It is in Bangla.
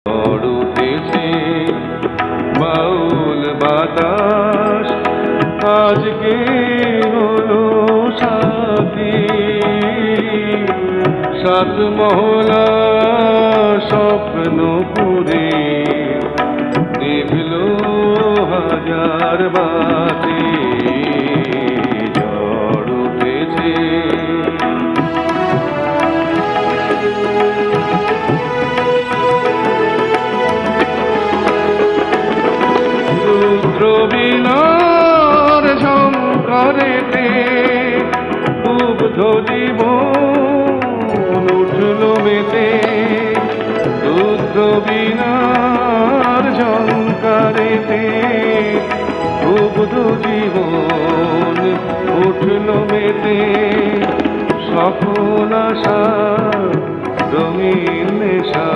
ঝড় উঠেছে বাউল বাতাস আজকে হলো সাথী সাত মহলা স্বপ্নপুরে নিভল হাজার বাতি ঝড় উঠেছে রুদ্রবীণার ঝঙ্কারেতে ক্ষুব্ধ জীবন উঠল মেতে রুদ্রবীণার ঝঙ্কারেতে ক্ষুব্ধ জীবন উঠল মেতে সকল আশা রঙিন নেশা